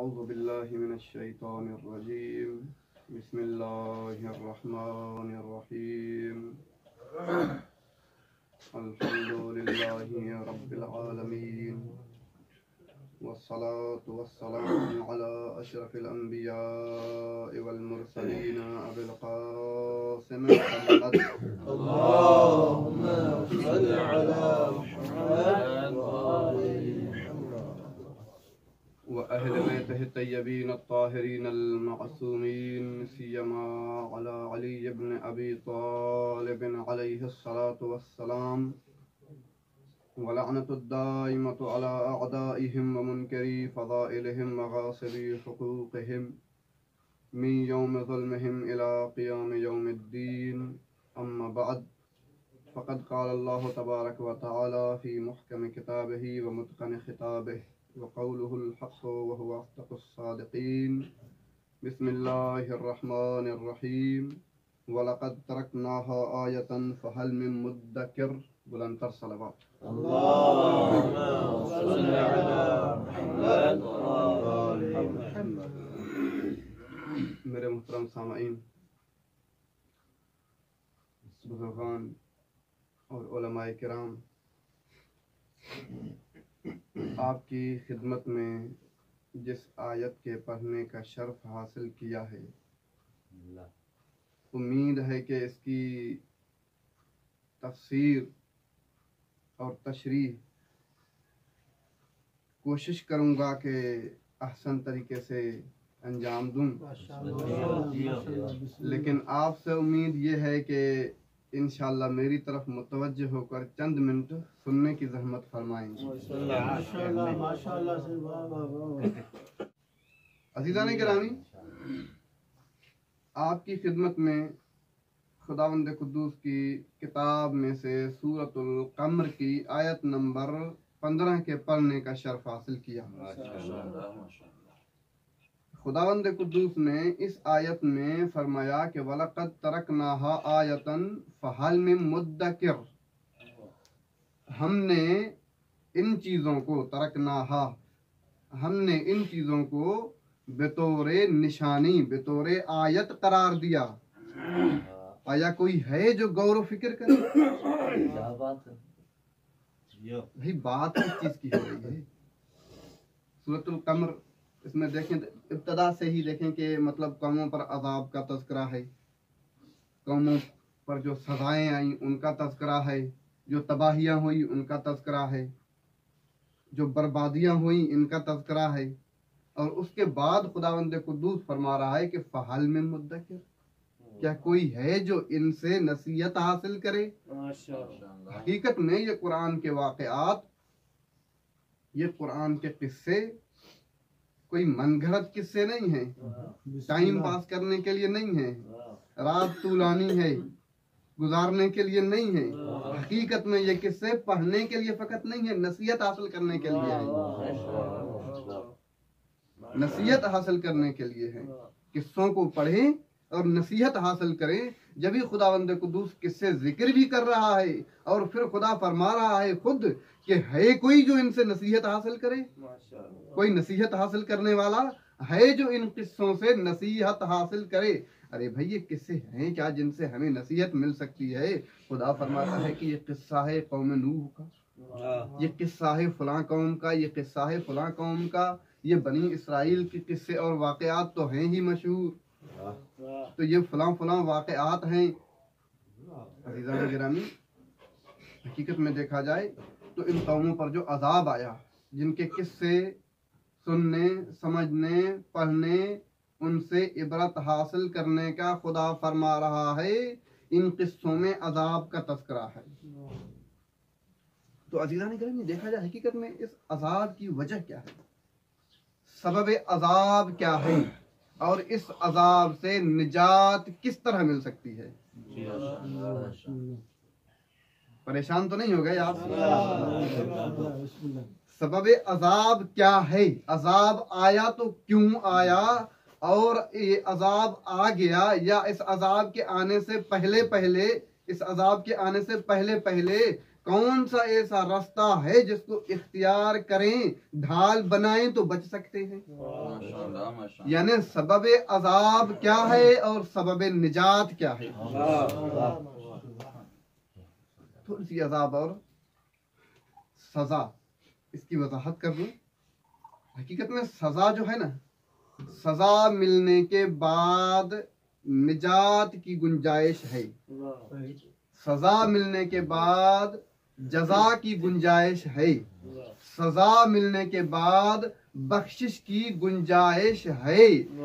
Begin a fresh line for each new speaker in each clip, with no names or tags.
अऊज़ु बिल्लाहि मिनश्शैतानिर्रजीम बिस्मिल्लाहिर्रहमानिर्रहीम अल्हम्दुलिल्लाहि रब्बिल आलमीन वस्सलातु वस्सलामु अला अशरफिल अंबियाइ वल मुरसलीन अबिल क़ासिम मुहम्मद अल्लाहुम्मा सल्लि अला मुहम्मद व आलि व अहले बैतिहि तय्यबीन अत्ताहिरीन अल-मअसूमीन सियमा अला अली इब्न अबी तालिब अलैहिस्सलातु वस्सलाम व लअनतुद्दाइमतु अला अअदाइहिम व मुनकरी फ़ज़ाइलिहिम व गासिबी हुकूक़िहिम मिन यौमि ज़ुल्मिहिम इला क़ियाम यौमिद्दीन अम्मा बअद फ़क़द क़ाल अल्लाहु तबारक व तआला फ़ी मुहकम किताबिही व मुत्क़न ख़िताबिही व क़ौलुहुल हक़्क़ु व हुवा अस्दक़ुस सादिक़ीन बिस्मिल्लाहिर रहमानिर रहीम व लक़द तरकनाहा आयतन फ़हल मिन मुद्दकिर बुलंदतर सलवात अल्लाहुम्मा सल्लि अला मुहम्मद व आलि मुहम्मद। मेरे मुहतरम सामाईन, बुज़ुर्गान और उलमाए किराम, आपकी खिदमत में जिस आयत के पढ़ने का शर्फ हासिल किया है, उम्मीद है कि इसकी तफसीर और तशरीह कोशिश करूँगा कि अहसन तरीके से अंजाम दूँ, लेकिन आपसे उम्मीद ये है कि इंशाअल्लाह मेरी तरफ मुतवज्जह होकर चंद मिनट सुनने की ज़हमत फरमाएंगे। अज़ीज़ान गिरामी, आपकी खिदमत में खुदावंद कुद्दूस की किताब में से सूरतुल क़मर की आयत नंबर 15 के पढ़ने का शर्फ हासिल किया। खुदावंद कुद्दूस ने इस आयत में फरमाया कि वलक़द तरकनाहा आयतन फ़हल मिन मुद्दकिर, हमने इन चीज़ों को तरकनाहा, हमने इन चीज़ों को बेतौरे निशानी, बेतौरे आयत करार दिया। आया कोई है जो गौर फिक्र करे? क्या बात है भाई, बात किस चीज की हो रही है? सूरतुल क़मर, इसमें देखें तो इब्तदा से ही देखें कि मतलब कौमों पर अज़ाब का तज़किरा है, कौमों पर जो सजाएं आई उनका तज़किरा है, जो तबाहियां हुई उनका तज़किरा है, जो बर्बादियां हुई इनका तज़किरा है। और उसके बाद खुदावंद कुद्दूस फरमा रहा है कि फ़हल मिन मुद्दकिर, क्या कोई है जो इनसे नसीहत हासिल करे? हकीकत में ये कुरान के वाक़यात, ये कुरान के किस्से कोई मनगढ़ंत किस्से नहीं है, टाइम पास करने के लिए नहीं है, रात तुलानी है गुजारने के लिए नहीं है। हकीकत में ये किस्से पढ़ने के लिए फकत नहीं है, नसीहत हासिल करने के लिए है, नसीहत हासिल करने के लिए है। किस्सों को पढ़ें और नसीहत हासिल करें। जब भी खुदावंद कुद्दूस किस्से जिक्र भी कर रहा है और फिर खुदा फरमा रहा है खुद कि है कोई जो इनसे नसीहत हासिल करे, कोई नसीहत हासिल करने वाला है जो इन किस्सों से नसीहत हासिल करे। अरे भाई, ये किस्से हैं क्या जिनसे हमें नसीहत मिल सकती है? खुदा फरमाता है कि ये किस्सा है कौम नूह का, ये किस्सा है फलां कौम का, ये किस्सा है फलां कौम का। ये बनी इसराइल के किस्से और वाक़यात तो हैं ही मशहूर, तो ये फलां फलां वाक़यात हैं। अज़ीज़ान गिरामी, हकीकत में देखा जाए तो इन कौमों पर जो अज़ाब आया, जिनके किस्से सुनने, समझने, पढ़ने, उनसे इबरत हासिल करने का खुदा फरमा रहा है, इन किस्सों में अज़ाब का तज़किरा है। तो अज़ीज़ान गिरामी, देखा जाए हकीकत में इस अज़ाब की वजह क्या है, सबब अज़ाब क्या है, और इस अज़ाब से निजात किस तरह मिल सकती है? परेशान तो नहीं हो गए आप? सबब अज़ाब क्या है, अज़ाब आया तो क्यों आया, और ये अज़ाब आ गया या इस अज़ाब के आने से पहले पहले, इस अज़ाब के आने से पहले पहले कौन सा ऐसा रास्ता है जिसको इख्तियार करें, ढाल बनाएं तो बच सकते हैं। यानी सबब अजाब क्या है और सबब निजात क्या है। थोड़ी सी अजाब और सजा इसकी वजाहत कर दूं। हकीकत में सजा जो है ना, सजा मिलने के बाद निजात की गुंजाइश है, सजा मिलने के बाद जजा की गुंजाइश है, सजा मिलने के बाद बख्शिश की गुंजाइश है,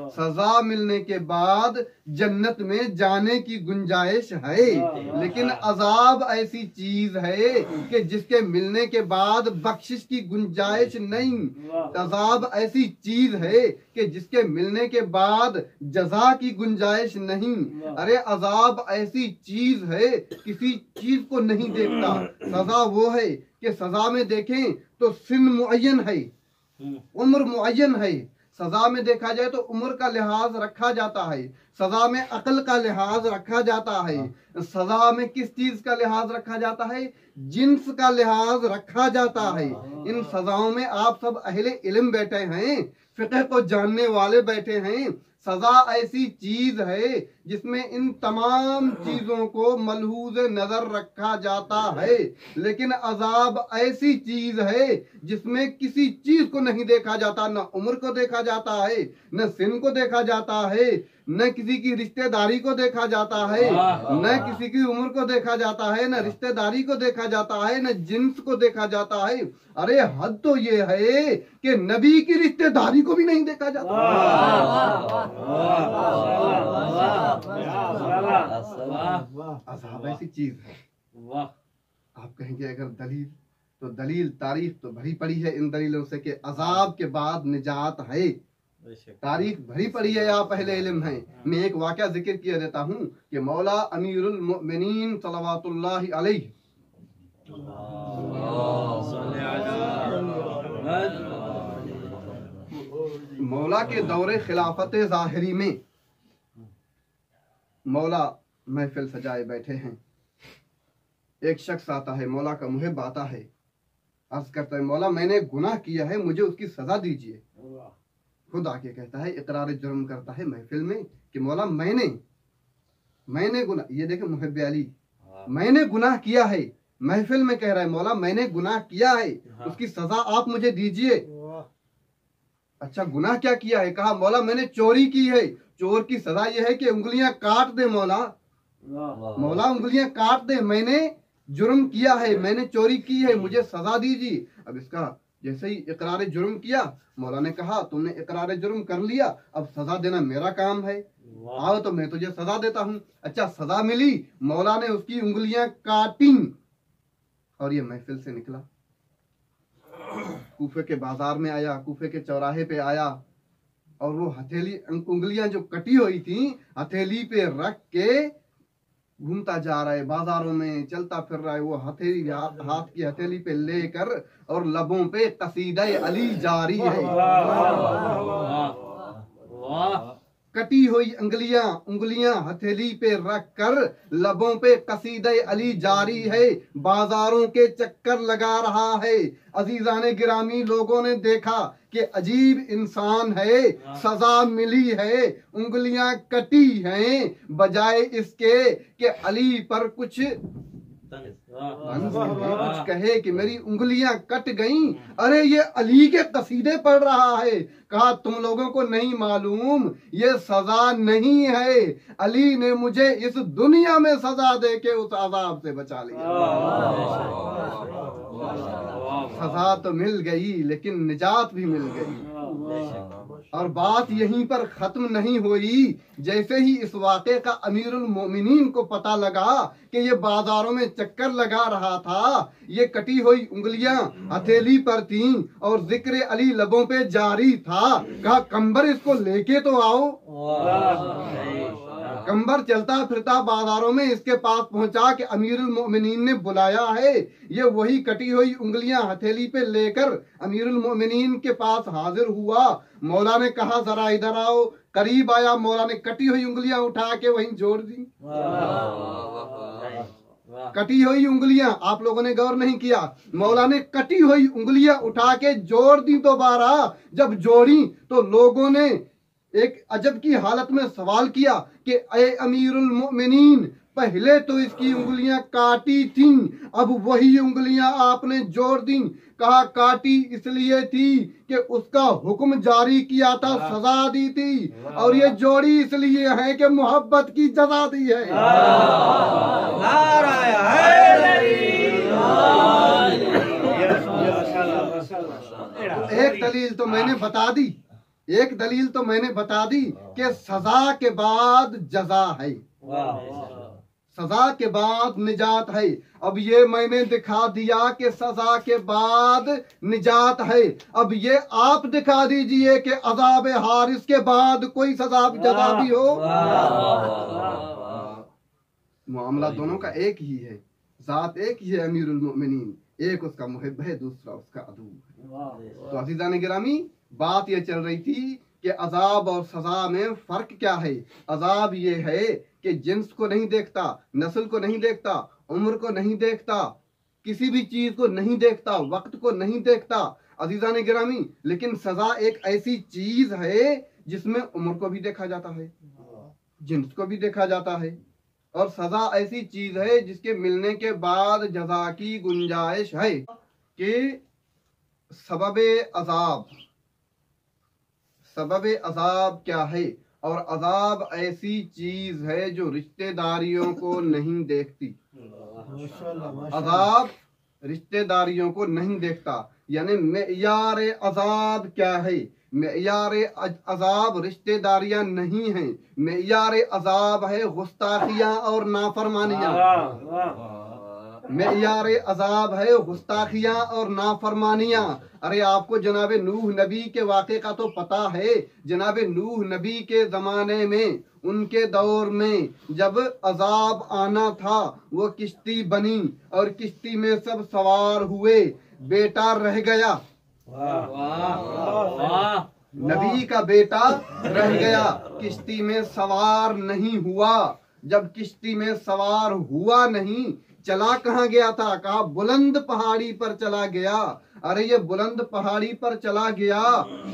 सजा मिलने के बाद जन्नत में जाने की गुंजाइश है। लेकिन अजाब ऐसी चीज है कि जिसके मिलने के बाद बख्शिश की गुंजाइश नहीं। अजाब ऐसी चीज है कि जिसके मिलने के बाद जजा की गुंजाइश नहीं। अरे अजाब ऐसी चीज है किसी चीज को नहीं देखता। सजा वो है कि सजा में देखें तो सिन मुअय्यन है, उम्र मुअय्यन है। सजा में देखा जाए तो उम्र का लिहाज रखा जाता है, सजा में अकल का लिहाज रखा जाता है। सजा में किस चीज का लिहाज रखा जाता है? जिन्स का लिहाज रखा जाता है। इन सजाओं में आप सब अहले इल्म बैठे हैं, फिक़ह को जानने वाले बैठे हैं। सजा ऐसी चीज है जिसमें इन तमाम चीजों को मलहूज नजर रखा जाता है। लेकिन अजाब ऐसी चीज है जिसमें किसी चीज को नहीं देखा जाता, न उम्र को देखा जाता है, न सिन को देखा जाता है, न किसी की रिश्तेदारी को देखा जाता है, न किसी की उम्र को देखा जाता है, न रिश्तेदारी को देखा जाता है, न जिन्स को देखा जाता है। अरे हद तो ये है कि नबी की रिश्तेदारी को भी नहीं देखा जाता। अज़ाब ऐसी चीज है। आप कहेंगे अगर दलील, तो दलील तारीख तो भरी पड़ी है इन दलीलों से कि अजाब के बाद निजात है। तारीख भरी पड़ी है, आप पहले इल्म है। मैं एक वाक़या जिक्र किया देता हूँ कि मौला अमीरुल मोमिनीन सल्लल्लाहु अलैहि मौला के दौरे खिलाफत ज़ाहिरी में मौला महफिल सजाए बैठे हैं। एक शख्स आता है, मौला का मुहिब आता है, अर्ज करता है मौला मैंने गुनाह किया है, मुझे उसकी सजा दीजिए। खुद आके कहता है, इकरार जुर्म करता है महफिल में कि मौला मैंने गुनाह, ये देखे मुहिब अली, मैंने गुनाह किया है। महफिल में कह रहा है मौला मैंने गुनाह किया है, उसकी सजा आप मुझे दीजिए। अच्छा गुनाह क्या किया है? कहा मौला मैंने चोरी की है, चोर की सजा यह है कि उंगलियां काट दे मौला, मौला उंगलियां काट दे, मैंने जुर्म किया है, मैंने चोरी की है, मुझे सजा दीजिए। अब इसका जैसे ही इकरार जुर्म किया, मौला ने कहा तुमने इकरार जुर्म कर लिया, अब सजा देना मेरा काम है, आओ तो मैं तुझे सजा देता हूँ। अच्छा सजा मिली, मौला ने उसकी उंगलियां काटी और ये महफिल से निकला, कूफे के बाजार में आया, कूफे के चौराहे पे आया और वो हथेली उंगलियां जो कटी हुई थी हथेली पे रख के घूमता जा रहा है, बाजारों में चलता फिर रहा है। वो हथेली हाथ की हथेली पे लेकर और लबों पे कसीदा अली जारी है। कटी हुई उंगलियां हथेली पे रख कर लबों पे कसीदे अली जारी है, बाजारों के चक्कर लगा रहा है। अजीजाने गिरामी लोगों ने देखा कि अजीब इंसान है, सजा मिली है, उंगलियां कटी हैं, बजाय इसके कि अली पर कुछ कुछ कहे कि मेरी उंगलियां कट गईं। अरे ये अली के कसीदे पढ़ रहा है। कहा तुम लोगों को नहीं मालूम ये सजा नहीं है, अली ने मुझे इस दुनिया में सजा दे के उस अजाब से बचा लिया। सजा तो मिल गई लेकिन निजात भी मिल गई। और बात यहीं पर खत्म नहीं हुई। जैसे ही इस वाक़े का अमीरुल मोमिनीन को पता लगा कि ये बाजारों में चक्कर लगा रहा था, ये कटी हुई उंगलियां हथेली पर थीं और जिक्र अली लबों पे जारी था, कहा कंबर इसको लेके तो आओ। कंबर चलता फिरता बाजारों में इसके पास पहुंचा कि अमीरुल मोमिनीन ने बुलाया है। ये वही कटी हुई उंगलियां हथेली पे लेकर अमीरुल मोमिनीन के पास हाजिर हुआ। मौला ने कहा जरा इधर आओ, करीब आया, मौला ने कटी हुई उंगलियां उठा के वहीं जोड़ दी। कटी हुई उंगलियां, आप लोगों ने गौर नहीं किया, मौला ने कटी हुई उंगलियां उठा के जोड़ दी दोबारा। जब जोड़ी तो लोगों ने एक अजब की हालत में सवाल किया कि ए अमीरुल मोमिनीन, पहले तो इसकी उंगलियां काटी थीं, अब वही उंगलियां आपने जोड़ दी। कहा काटी इसलिए थी कि उसका हुक्म जारी किया था, सजा दी थी, और ये जोड़ी इसलिए है कि मोहब्बत की जजा दी है। एक दलील तो मैंने बता दी, एक दलील तो मैंने बता दी कि सजा के बाद जजा है, सजा के बाद निजात है। अब ये मैंने दिखा दिया कि सजा के बाद निजात है। अब ये आप दिखा दीजिए कि अज़ाब हारिस के बाद कोई सजा जजा भी हो। मामला दोनों का एक ही है, जात एक ही है अमीरुल मोमिनीन, एक उसका मुहिब है, दूसरा उसका अदू है। तो अज़ीज़ान गिरामी, बात ये चल रही थी कि अजाब और सजा में फर्क क्या है। अजाब ये है कि जिन्स को नहीं देखता, नस्ल को नहीं देखता, उम्र को नहीं देखता, किसी भी चीज को नहीं देखता, वक्त को नहीं देखता अजीजान गिरामी। लेकिन सजा एक ऐसी चीज है जिसमें उम्र को भी देखा जाता है, जिन्स को भी देखा जाता है, और सजा ऐसी चीज है जिसके मिलने के बाद जजा की गुंजाइश है। कि सबबे अजाब, सबबे अजाब क्या है? और अजाब ऐसी चीज है जो रिश्तेदारियों को नहीं देखती। अजाब रिश्तेदारियों को नहीं देखता, यानी मेयार अजाब क्या है? मेयार अजाब रिश्तेदारियां नहीं है, मेयार अजाब है गुस्ताखियां और नाफरमानियां। मेयार अजाब है गुस्ताखियां और नाफरमानियां। अरे आपको जनाबे नूह नबी के वाक़े का तो पता है। जनाबे नूह नबी के जमाने में, उनके दौर में जब अजाब आना था, वो किश्ती बनी और किश्ती में सब सवार हुए, बेटा रह गया, नबी का बेटा रह गया, किश्ती में सवार नहीं हुआ। जब किश्ती में सवार हुआ नहीं, चला कहाँ गया था? कहा बुलंद पहाड़ी पर चला गया। अरे ये बुलंद पहाड़ी पर चला गया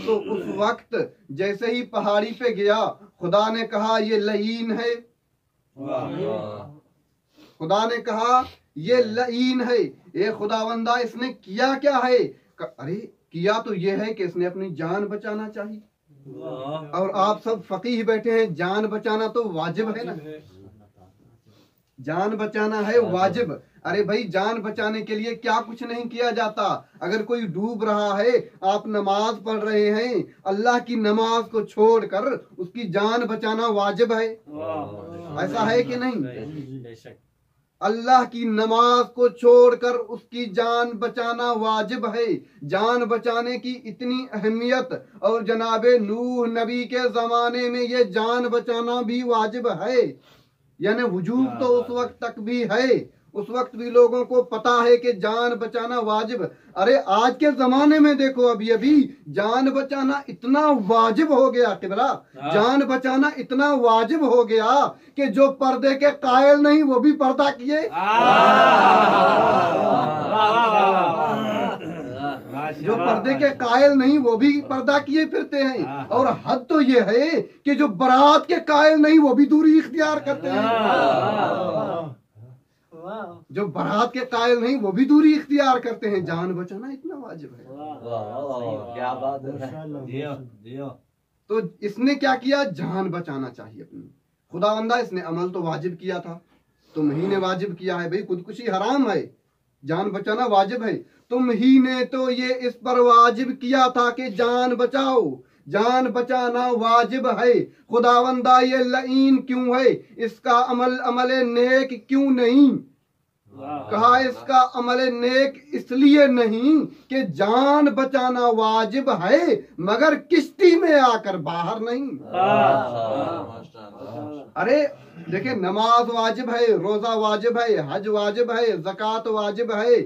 तो उस वक्त जैसे ही पहाड़ी पे गया, खुदा ने कहा ये लईन है, खुदा ने कहा ये लईन है। ये खुदावंदा इसने किया क्या है? अरे किया तो ये है कि इसने अपनी जान बचाना चाहिए। और आप सब फकीह बैठे हैं, जान बचाना तो वाजिब है ना, जान बचाना है वाजिब। अरे भाई जान बचाने के लिए क्या कुछ नहीं किया जाता। अगर कोई डूब रहा है, आप नमाज पढ़ रहे हैं, अल्लाह की नमाज को छोड़कर उसकी जान बचाना वाजिब है, ऐसा है कि नहीं? अल्लाह की नमाज को छोड़कर उसकी जान बचाना वाजिब है। जान बचाने की इतनी अहमियत, और जनाबे नूह नबी के जमाने में ये जान बचाना भी वाजिब है, यानी वजूब तो उस वक्त तक भी है, उस वक्त भी लोगों को पता है कि जान बचाना वाजिब। अरे आज के जमाने में देखो, अभी अभी जान बचाना इतना वाजिब हो गया किबला, जान बचाना इतना वाजिब हो गया कि जो पर्दे के कायल नहीं वो भी पर्दा किए। जो पर्दे के कायल नहीं वो भी पर्दा किए फिरते हैं। और हद तो ये है कि जो बारात के कायल नहीं वो भी दूरी इख्तियार करते हैं। जो बारात के कायल नहीं वो भी दूरी इख्तियार करते हैं। जान बचाना इतना वाजिब है।
क्या बात है।
तो इसने क्या किया? जान बचाना चाहिए अपनी। खुदावंदा इसने अमल तो वाजिब किया था, तुम ही ने वाजिब किया है। भाई खुदकुशी हराम है, जान बचाना वाजिब है। तुम ही ने तो ये इस पर वाजिब किया था कि जान बचाओ, जान बचाना वाजिब है। खुदावंदा ये लईन क्यों है? इसका अमल अमले नेक क्यों नहीं? कहा इसका अमले नेक इसलिए नहीं कि जान बचाना वाजिब है, मगर किश्ती में आकर बाहर नहीं। अरे देखिए, नमाज वाजिब है, रोजा वाजिब है, हज वाजिब है, ज़कात वाजिब है,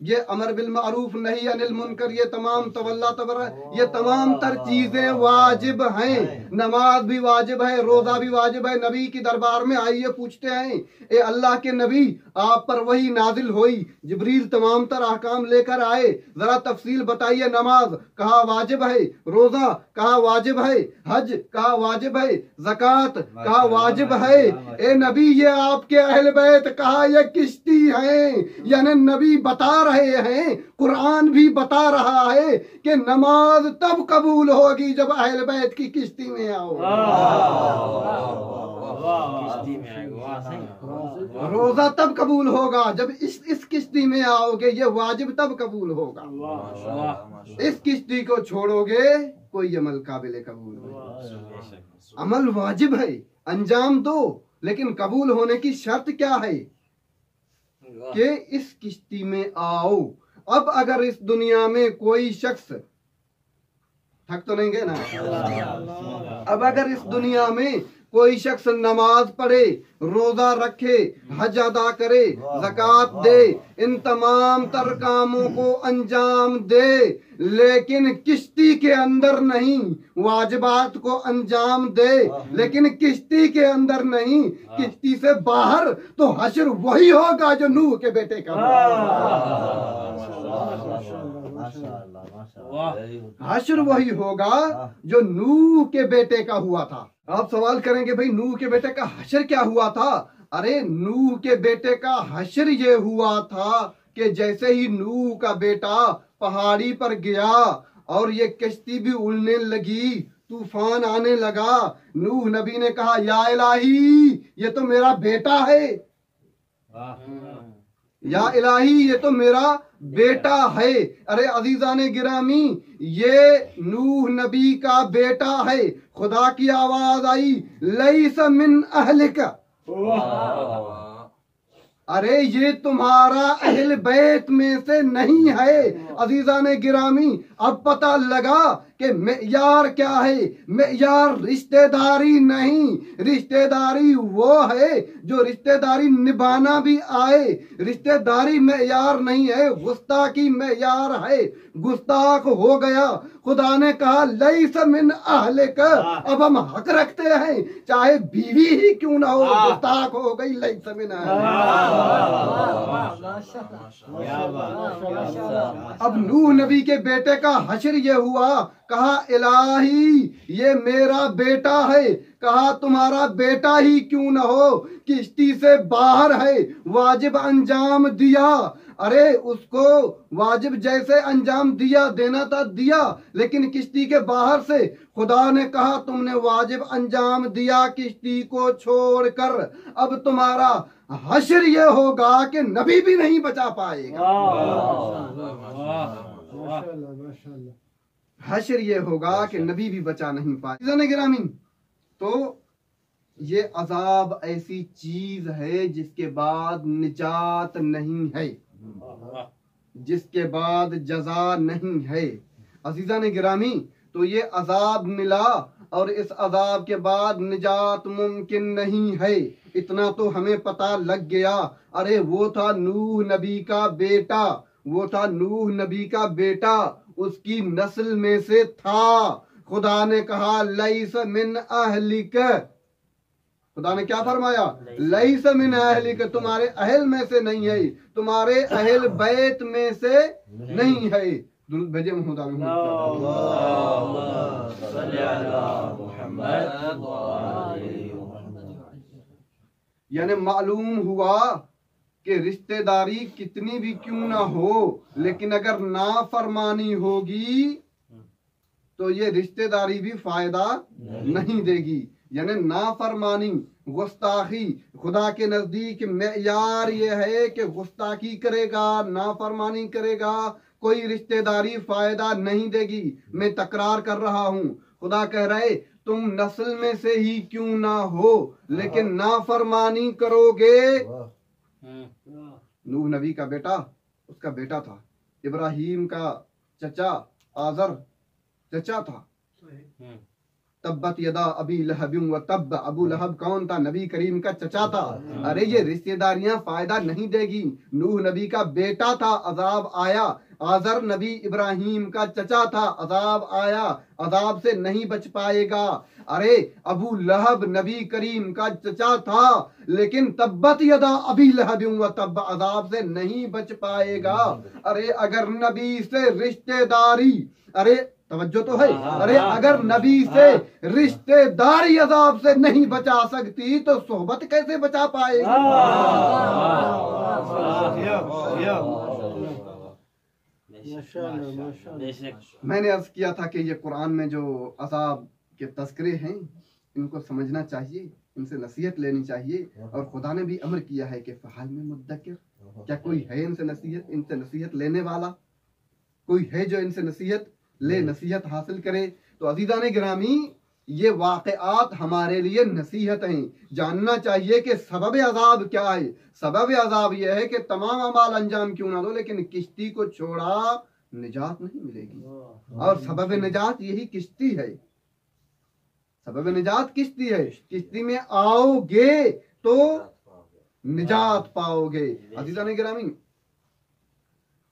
ये अमर बिल मारूफ नहीं अनिल मुनकर, ये तमाम तवल्ला तबरा, ये तमाम तर चीजें वाजिब हैं। नमाज भी वाजिब है, रोजा भी वाजिब है। नबी की दरबार में आइए पूछते हैं, ए अल्लाह के नबी, आप पर वही नाजिल हुई, जिब्रील तमाम तर अहकाम लेकर आए, जरा तफसील बताइए। नमाज कहा वाजिब है, रोजा कहा वाजिब है, हज कहा वाजिब है, ज़कात कहा वाजिब है। ए नबी, ये आपके अहल बैत कहा ये किश्ती है। यानी नबी बता रहे हैं, कुरान भी बता रहा है कि नमाज तब कबूल होगी जब अहल बैत की किश्ती में आओ, रोजा तब कबूल होगा जब इस किश्ती में आओगे, ये वाजिब तब कबूल होगा। इस किश्ती को छोड़ोगे कोई अमल काबिल कबूल नहीं। अमल वाजिब है, अंजाम दो, लेकिन कबूल होने की शर्त क्या है कि इस किश्ती में आओ। अब अगर इस दुनिया में कोई शख्स, थक तो नहीं गए ना, अब अगर इस दुनिया में कोई शख्स नमाज पढ़े, रोजा रखे, हज अदा करे, ज़कात दे, इन तमाम तर कामों को अंजाम दे, लेकिन किश्ती के अंदर नहीं, वाजिबात को अंजाम दे लेकिन किश्ती के अंदर नहीं, किश्ती से बाहर, तो हश्र वही होगा जो नूह के बेटे का। हश्र वही होगा जो नूह के बेटे का हुआ था। आप सवाल करेंगे भाई नूह के बेटे का हश्र क्या हुआ था? अरे नूह के बेटे का हश्र ये हुआ था कि जैसे ही नूह का बेटा पहाड़ी पर गया और ये कश्ती भी उड़ने लगी, तूफान आने लगा, नूह नबी ने कहा या इलाही ये तो मेरा बेटा है, या इलाही ये तो मेरा बेटा है। अरे अजीजाने गिरामी, ये नूह नबी का बेटा है। खुदा की आवाज आई लैस मिन अहलिका, अरे ये तुम्हारा अहल बैत में से नहीं है। अजीजाने गिरामी, अब पता लगा कि मेयार क्या है। मेयार रिश्तेदारी नहीं, रिश्तेदारी वो है जो रिश्तेदारी निभाना भी आए। रिश्तेदारी मेयार नहीं है, गुस्ताखी मेयार है। गुस्ताख हो गया, खुदा ने कहा लैस मिन अहलिक। अब हम हक रखते हैं चाहे बीवी ही क्यों ना हो, गुस्ताख हो गई लैस मिन अहलिक। अब नूह नबी के बेटे का हश्र ये हुआ, कहा इलाही ये मेरा बेटा है। कहा तुम्हारा बेटा ही क्यों ना हो, किश्ती से बाहर है, वाजिब अंजाम दिया। अरे उसको वाजिब जैसे अंजाम दिया, देना था दिया, लेकिन किश्ती के बाहर से खुदा ने कहा तुमने वाजिब अंजाम दिया किश्ती को छोड़कर। अब तुम्हारा हश्र ये होगा कि नबी भी नहीं बचा पाएगा। हश्र ये होगा कि नबी भी बचा नहीं पाएगा। गिरामीन, तो ये अजाब ऐसी चीज है जिसके बाद निजात नहीं है, जिसके बाद जजा नहीं है। अजीजान गिरामी, तो ये अजाब मिला और इस अजाब के बाद निजात मुमकिन नहीं है, इतना तो हमें पता लग गया। अरे वो था नूह नबी का बेटा, वो था नूह नबी का बेटा, उसकी नस्ल में से था। खुदा ने कहा लैस मिन अहलिक, खुदा ने क्या फरमाया लैस मिन अहलिक, तुम्हारे अहल में से नहीं है, तुम्हारे अहल बैत में से नहीं है। दुरूद भेजे यानी मालूम हुआ कि रिश्तेदारी कितनी भी क्यों ना हो, लेकिन अगर नाफरमानी होगी तो ये रिश्तेदारी भी फायदा नहीं देगी। यानी नाफरमानी, गुस्ताखी, खुदा के नजदीक मेयार ये है कि गुस्ताखी करेगा, नाफरमानी करेगा, कोई रिश्तेदारी फायदा नहीं देगी। मैं तकरार कर रहा हूँ, खुदा कह रहे तुम नस्ल में से ही क्यों ना हो, लेकिन नाफरमानी करोगे। नूह नबी का बेटा, उसका बेटा था। इब्राहिम का चचा आजर चचा था। तब्बत यदा अबी लहबिन व तब। अबू लहब कौन था? नबी करीम का चचा था। अरे ये रिश्तेदारियां फायदा नहीं देगी। नूह नबी का बेटा था, अजाब आया। आजर नबी इब्राहिम का चचा था, अजाब आया, अजाब से नहीं बच पाएगा। अरे अबू लहब नबी करीम का चचा था, लेकिन तब्बत यदा अबी लहबिन व तब, अजाब से नहीं बच पाएगा। अरे अगर नबी से रिश्तेदारी, अरे तवज्जो तो है, अरे अगर नबी से रिश्तेदारी अजाब से नहीं बचा सकती तो सोहबत कैसे बचा पाएगी? मैंने अर्ज किया था कि ये कुरान में जो अजाब के तस्करे हैं इनको समझना चाहिए, इनसे नसीहत लेनी चाहिए। और खुदा ने भी अमर किया है कि फ़हाल में मुद्दकिर, क्या कोई है इनसे नसीहत लेने वाला? कोई है जो इनसे नसीहत ले, नसीहत हासिल करे? तो अजीज़ान गिरामी, ये वाक़यात हमारे लिए नसीहत हैं। जानना चाहिए कि सबब अजाब क्या है। सबब अजाब यह है कि तमाम अमाल अंजाम क्यों ना दो, लेकिन किश्ती को छोड़ा निजात नहीं मिलेगी। और सबब निजात यही किश्ती है। सबब निजात किश्ती है। किश्ती में आओगे तो निजात पाओगे। अजीज़ान गिरामी,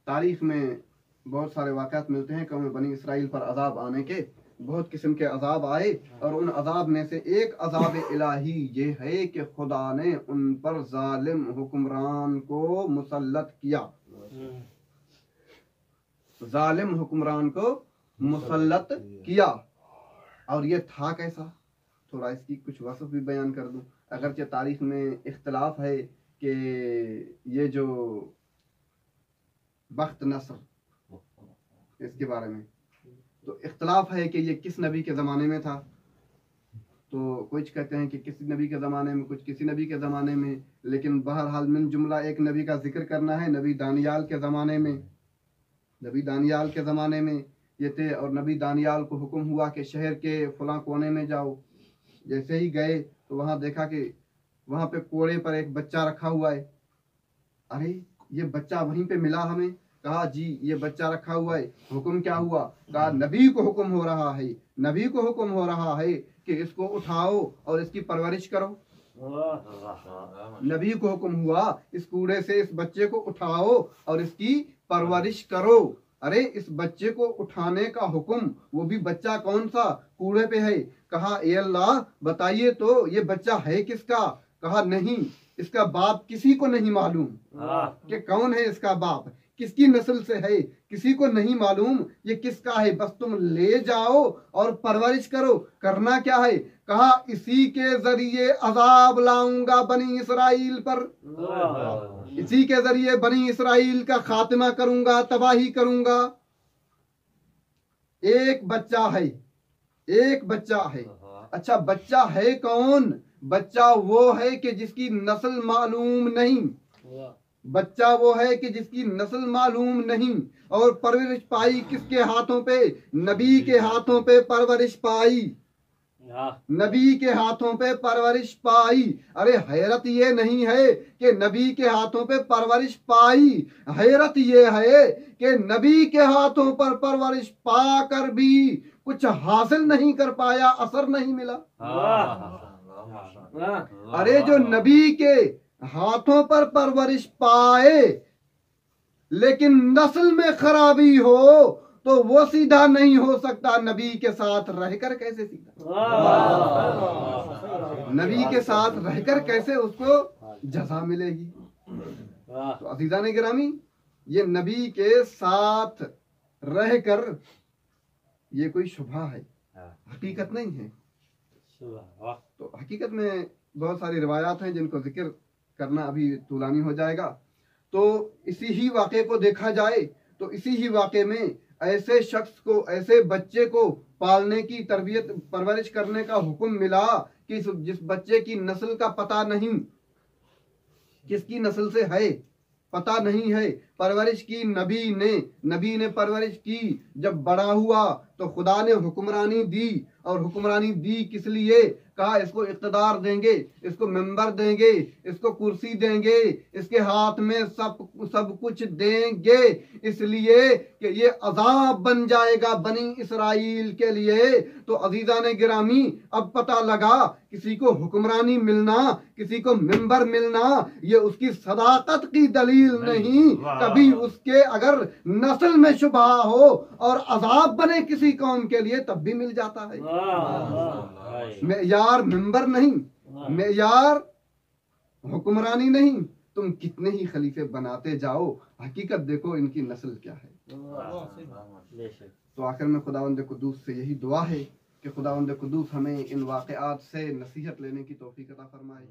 तारीख में बहुत सारे वाक़यात मिलते हैं कौम बनी इसराइल पर अजाब आने के। बहुत किस्म के अजाब आए और उन अजाब में से एक अजाब इलाही ये है कि खुदा ने उन पर जालिम हुक्मरान को मुसल्लत किया। जालिम हुक्मरान को मुसल्लत किया। और ये था कैसा, थोड़ा इसकी कुछ वसफ भी बयान कर दूं। अगरचे तारीख में इख्तलाफ है कि ये जो बख्त नस्र, इसके बारे में तो इख्तलाफ है कि ये किस नबी के ज़माने में था। तो कुछ कहते हैं कि किसी नबी के ज़माने में, कुछ किसी नबी के ज़माने में, लेकिन बहरहाल मिन जुमला एक नबी का जिक्र करना है। नबी दानियाल के ज़माने में, नबी दानियाल के ज़माने में ये थे। और नबी दानियाल को हुक्म हुआ कि शहर के फलां कोने में जाओ। जैसे ही गए तो वहाँ देखा कि वहाँ पे कोड़े पर एक बच्चा रखा हुआ है। अरे ये बच्चा वहीं पे मिला हमें। कहा जी ये बच्चा रखा हुआ है। हुक्म क्या हुआ? कहा नबी को हुक्म हो रहा है, नबी को हुक्म हो रहा है कि इसको उठाओ और इसकी परवरिश करो। नबी को हुक्म हुआ इस कूड़े से इस बच्चे को उठाओ और इसकी परवरिश करो। अरे इस बच्चे को उठाने का हुक्म, वो भी बच्चा कौन सा, कूड़े पे है। कहा ए अल्लाह बताइए तो ये बच्चा है किसका? कहा नहीं, इसका बाप किसी को नहीं मालूम कि कौन है इसका बाप, किसकी नस्ल से है, किसी को नहीं मालूम ये किसका है। बस तुम ले जाओ और परवरिश करो। करना क्या है? कहा इसी के जरिए अजाब लाऊंगा बनी इसराइल पर, इसी के जरिए बनी इसराइल का खात्मा करूंगा, तबाही करूंगा। एक बच्चा है, एक बच्चा है। अच्छा बच्चा है कौन? बच्चा वो है कि जिसकी नस्ल मालूम नहीं। बच्चा वो है कि जिसकी नस्ल मालूम नहीं। और परवरिश पाई किसके हाथों पे? नबी के हाथों पे परवरिश पाई, नबी के हाथों पे परवरिश पाई। अरे हैरत ये नहीं है कि नबी के हाथों पे परवरिश पाई, हैरत ये है कि नबी के हाथों पर परवरिश पाकर भी कुछ हासिल नहीं कर पाया, असर नहीं मिला। अरे जो नबी के हाथों पर परवरिश पाए लेकिन नस्ल में खराबी हो तो वो सीधा नहीं हो सकता। नबी के साथ रहकर कैसे सीधा, नबी के साथ रहकर कैसे उसको जज़ा मिलेगी। तो अज़ीज़ान गिरामी, ये नबी के साथ रहकर ये कोई शुभा है, हकीकत नहीं है। तो हकीकत में बहुत सारी रिवायात हैं जिनको जिक्र करना अभी तूलानी हो जाएगा। तो इसी ही वाक़े को देखा जाए तो इसी ही वाक़े में ऐसे शख्स को, ऐसे बच्चे को पालने की, तरबियत परवरिश करने का हुक्म मिला कि जिस बच्चे की नस्ल का पता नहीं, किसकी नस्ल से है पता नहीं है, परवरिश की नबी ने परवरिश की। जब बड़ा हुआ तो खुदा ने हुक्मरानी दी, और हुक्मरानी दी किस लिए? कहा इसको इक़्तिदार देंगे, इसको मेंबर देंगे, इसको कुर्सी देंगे, इसके हाथ में सब कुछ देंगे, इसलिए कि ये अजाब बन जाएगा बनी इसराइल के लिए। तो अजीजा ने गिरामी, अब पता लगा किसी को हुक्मरानी मिलना, किसी को मेंबर मिलना, ये उसकी सदाकत की दलील नहीं। कभी उसके अगर नस्ल में शुबा हो और अजाब बने किसी कौम के लिए, तब भी मिल जाता है। मेयार मेंबर नहीं, मेयार हुक्मरानी नहीं। तुम कितने ही खलीफे बनाते जाओ, हकीकत देखो इनकी नस्ल क्या है। तो आखिर में खुदावंद कुदूस से यही दुआ है कि खुदावंद कुदूस हमें इन वाक़यात से नसीहत लेने की तौफीक अता फरमाए।